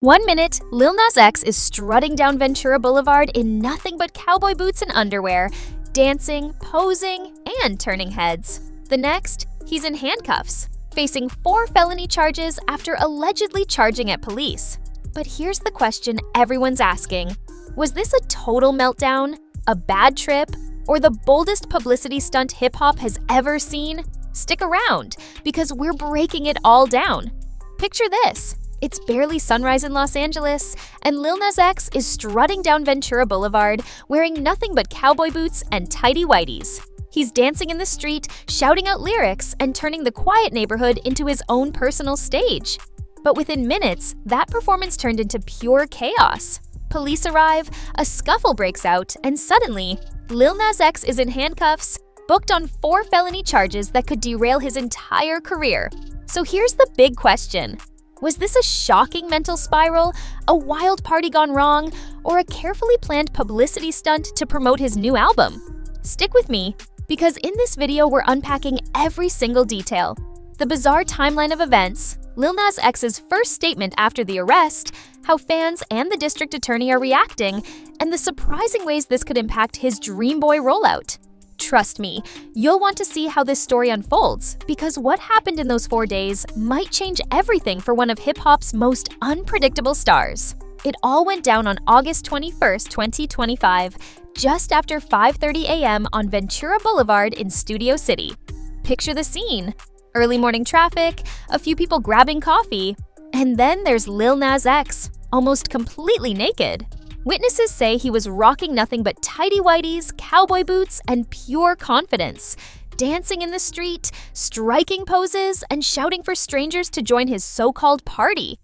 One minute, Lil Nas X is strutting down Ventura Boulevard in nothing but cowboy boots and underwear, dancing, posing, and turning heads. The next, he's in handcuffs, facing 4 felony charges after allegedly charging at police. But here's the question everyone's asking. Was this a total meltdown, a bad trip, or the boldest publicity stunt hip-hop has ever seen? Stick around, because we're breaking it all down. Picture this. It's barely sunrise in Los Angeles, and Lil Nas X is strutting down Ventura Boulevard wearing nothing but cowboy boots and tighty-whities. He's dancing in the street, shouting out lyrics, and turning the quiet neighborhood into his own personal stage. But within minutes, that performance turned into pure chaos. Police arrive, a scuffle breaks out, and suddenly, Lil Nas X is in handcuffs, booked on 4 felony charges that could derail his entire career. So here's the big question. Was this a shocking mental spiral, a wild party gone wrong, or a carefully planned publicity stunt to promote his new album? Stick with me, because in this video we're unpacking every single detail. The bizarre timeline of events, Lil Nas X's first statement after the arrest, how fans and the district attorney are reacting, and the surprising ways this could impact his Dreamboy rollout. Trust me, you'll want to see how this story unfolds, because what happened in those 4 days might change everything for one of hip-hop's most unpredictable stars. It all went down on August 21st, 2025, just after 5:30 a.m. on Ventura Boulevard in Studio City. Picture the scene. Early morning traffic, a few people grabbing coffee, and then there's Lil Nas X, almost completely naked. Witnesses say he was rocking nothing but tighty-whities, cowboy boots, and pure confidence, dancing in the street, striking poses, and shouting for strangers to join his so-called party.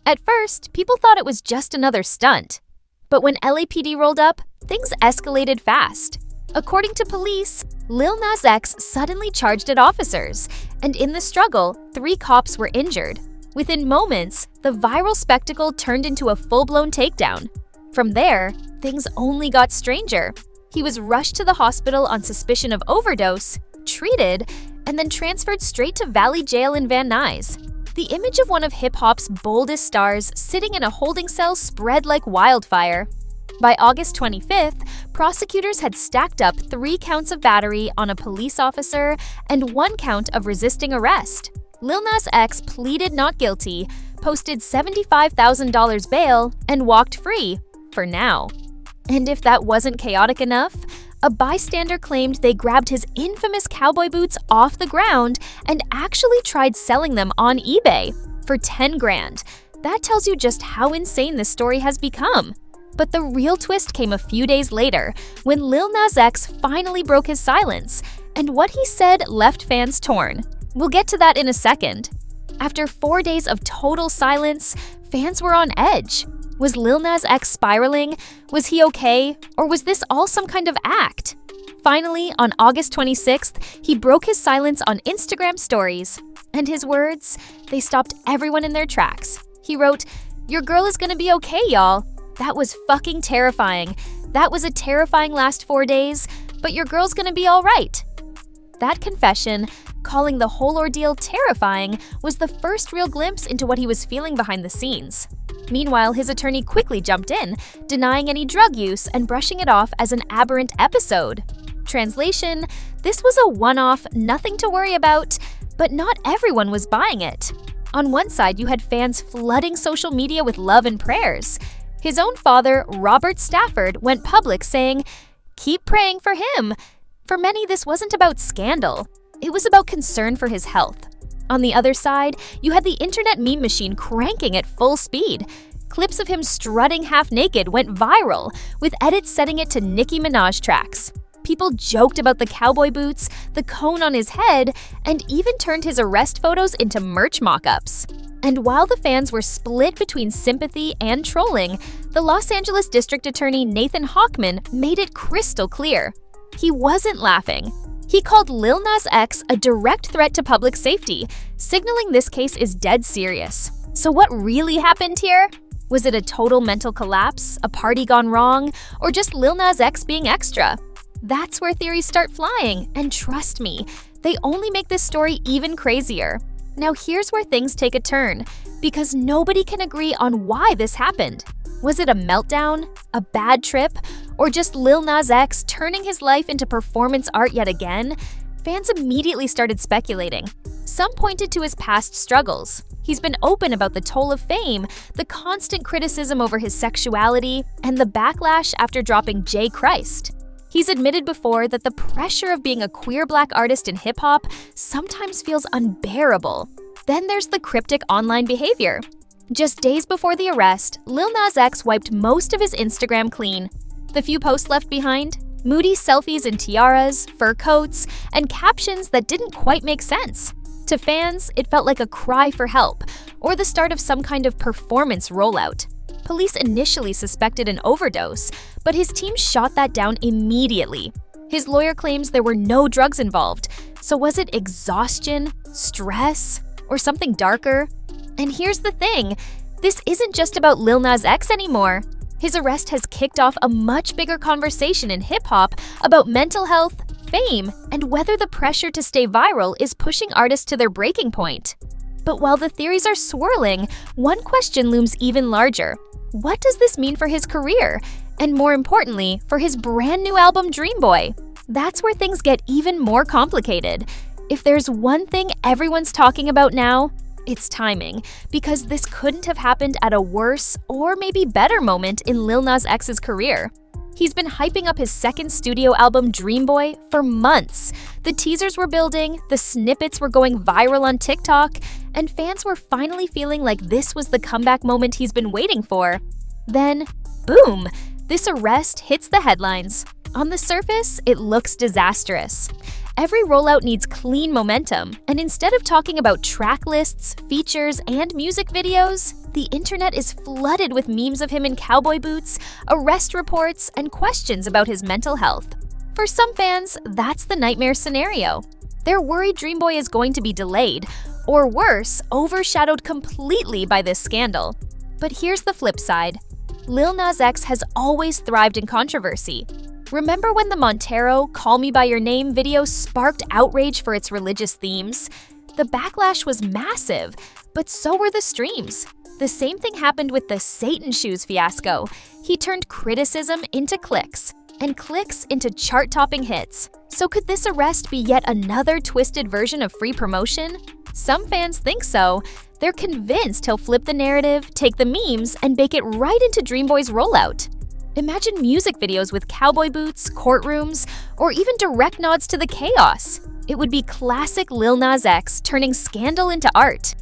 At first, people thought it was just another stunt. But when LAPD rolled up, things escalated fast. According to police, Lil Nas X suddenly charged at officers, and in the struggle, 3 cops were injured. Within moments, the viral spectacle turned into a full-blown takedown. From there, things only got stranger. He was rushed to the hospital on suspicion of overdose, treated, and then transferred straight to Valley Jail in Van Nuys. The image of one of hip-hop's boldest stars sitting in a holding cell spread like wildfire. By August 25th, prosecutors had stacked up 3 counts of battery on a police officer and 1 count of resisting arrest. Lil Nas X pleaded not guilty, posted $75,000 bail, and walked free. For now. And if that wasn't chaotic enough, a bystander claimed they grabbed his infamous cowboy boots off the ground and actually tried selling them on eBay for 10 grand. That tells you just how insane this story has become. But the real twist came a few days later, when Lil Nas X finally broke his silence, and what he said left fans torn. We'll get to that in a second. After 4 days of total silence, fans were on edge. Was Lil Nas X spiraling? Was he okay? Or was this all some kind of act? Finally, on August 26th, he broke his silence on Instagram stories. And his words, they stopped everyone in their tracks. He wrote, "Your girl is gonna be okay, y'all. That was fucking terrifying. That was a terrifying last 4 days, but your girl's gonna be all right." That confession, calling the whole ordeal terrifying, was the first real glimpse into what he was feeling behind the scenes. Meanwhile, his attorney quickly jumped in, denying any drug use and brushing it off as an aberrant episode. Translation, this was a one-off, nothing to worry about, but not everyone was buying it. On one side, you had fans flooding social media with love and prayers. His own father, Robert Stafford, went public saying, "Keep praying for him." For many, this wasn't about scandal. It was about concern for his health. On the other side, you had the internet meme machine cranking at full speed. Clips of him strutting half-naked went viral, with edits setting it to Nicki Minaj tracks. People joked about the cowboy boots, the cone on his head, and even turned his arrest photos into merch mock-ups. And while the fans were split between sympathy and trolling, the Los Angeles District Attorney Nathan Hochman made it crystal clear. He wasn't laughing. He called Lil Nas X a direct threat to public safety, signaling this case is dead serious. So what really happened here? Was it a total mental collapse, a party gone wrong, or just Lil Nas X being extra? That's where theories start flying, and trust me, they only make this story even crazier. Now here's where things take a turn, because nobody can agree on why this happened. Was it a meltdown, a bad trip, or just Lil Nas X turning his life into performance art yet again? Fans immediately started speculating. Some pointed to his past struggles. He's been open about the toll of fame, the constant criticism over his sexuality, and the backlash after dropping J. Christ. He's admitted before that the pressure of being a queer Black artist in hip-hop sometimes feels unbearable. Then there's the cryptic online behavior. Just days before the arrest, Lil Nas X wiped most of his Instagram clean. The few posts left behind? Moody selfies in tiaras, fur coats, and captions that didn't quite make sense. To fans, it felt like a cry for help, or the start of some kind of performance rollout. Police initially suspected an overdose, but his team shot that down immediately. His lawyer claims there were no drugs involved, so was it exhaustion, stress, or something darker? And here's the thing, this isn't just about Lil Nas X anymore. His arrest has kicked off a much bigger conversation in hip-hop about mental health, fame, and whether the pressure to stay viral is pushing artists to their breaking point. But while the theories are swirling, one question looms even larger. What does this mean for his career? And more importantly, for his brand new album Dreamboy? That's where things get even more complicated. If there's one thing everyone's talking about now, it's timing, because this couldn't have happened at a worse or maybe better moment in Lil Nas X's career. He's been hyping up his second studio album, Dreamboy, for months. The teasers were building, the snippets were going viral on TikTok, and fans were finally feeling like this was the comeback moment he's been waiting for. Then, boom! This arrest hits the headlines. On the surface, it looks disastrous. Every rollout needs clean momentum, and instead of talking about track lists, features, and music videos, the internet is flooded with memes of him in cowboy boots, arrest reports, and questions about his mental health. For some fans, that's the nightmare scenario. They're worried Dreamboy is going to be delayed, or worse, overshadowed completely by this scandal. But here's the flip side. Lil Nas X has always thrived in controversy. Remember when the Montero Call Me By Your Name video sparked outrage for its religious themes? The backlash was massive, but so were the streams. The same thing happened with the Satan Shoes fiasco. He turned criticism into clicks, and clicks into chart-topping hits. So could this arrest be yet another twisted version of free promotion? Some fans think so. They're convinced he'll flip the narrative, take the memes, and bake it right into Dreamboy's rollout. Imagine music videos with cowboy boots, courtrooms, or even direct nods to the chaos. It would be classic Lil Nas X turning scandal into art.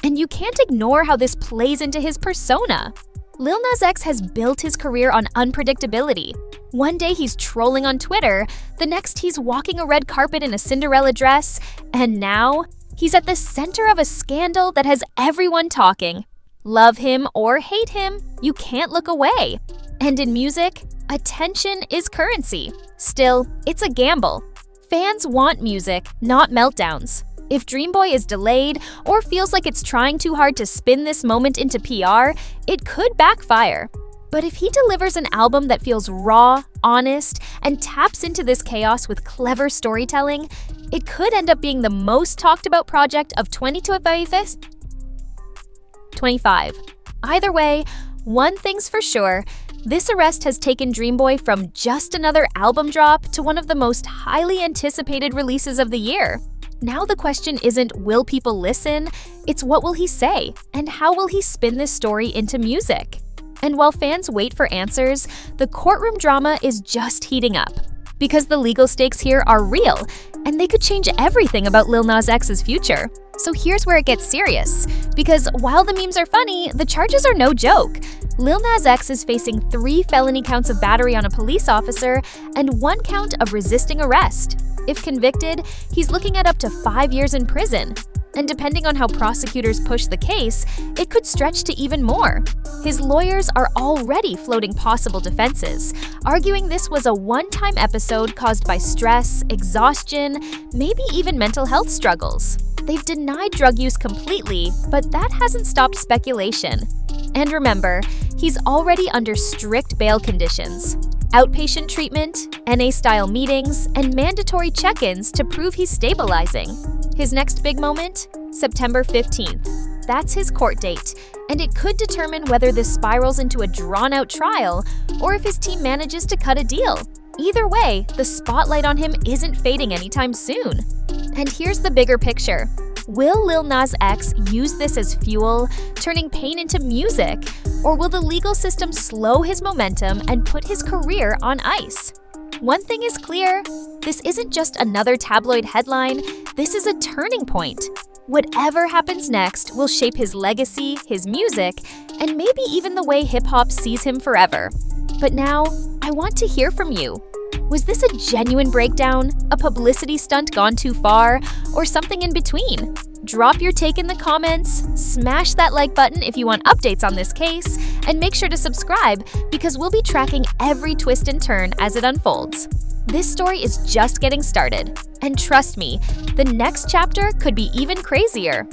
And you can't ignore how this plays into his persona. Lil Nas X has built his career on unpredictability. One day he's trolling on Twitter, the next he's walking a red carpet in a Cinderella dress, and now he's at the center of a scandal that has everyone talking. Love him or hate him, you can't look away. And in music, attention is currency. Still, it's a gamble. Fans want music, not meltdowns. If Dreamboy is delayed or feels like it's trying too hard to spin this moment into PR, it could backfire. But if he delivers an album that feels raw, honest, and taps into this chaos with clever storytelling, it could end up being the most talked about project of 2025. Either way, one thing's for sure, this arrest has taken Dreamboy from just another album drop to one of the most highly anticipated releases of the year. Now the question isn't will people listen, it's what will he say, and how will he spin this story into music? And while fans wait for answers, the courtroom drama is just heating up. Because the legal stakes here are real, and they could change everything about Lil Nas X's future. So here's where it gets serious. Because while the memes are funny, the charges are no joke. Lil Nas X is facing 3 felony counts of battery on a police officer and 1 count of resisting arrest. If convicted, he's looking at up to 5 years in prison. And depending on how prosecutors push the case, it could stretch to even more. His lawyers are already floating possible defenses, arguing this was a one-time episode caused by stress, exhaustion, maybe even mental health struggles. They've denied drug use completely, but that hasn't stopped speculation. And remember, he's already under strict bail conditions. Outpatient treatment, NA-style meetings, and mandatory check-ins to prove he's stabilizing. His next big moment? September 15th. That's his court date, and it could determine whether this spirals into a drawn-out trial or if his team manages to cut a deal. Either way, the spotlight on him isn't fading anytime soon. And here's the bigger picture. Will Lil Nas X use this as fuel, turning pain into music? Or will the legal system slow his momentum and put his career on ice? One thing is clear, this isn't just another tabloid headline, this is a turning point. Whatever happens next will shape his legacy, his music, and maybe even the way hip-hop sees him forever. But now, I want to hear from you. Was this a genuine breakdown, a publicity stunt gone too far, or something in between? Drop your take in the comments, smash that like button if you want updates on this case, and make sure to subscribe because we'll be tracking every twist and turn as it unfolds. This story is just getting started, and trust me, the next chapter could be even crazier.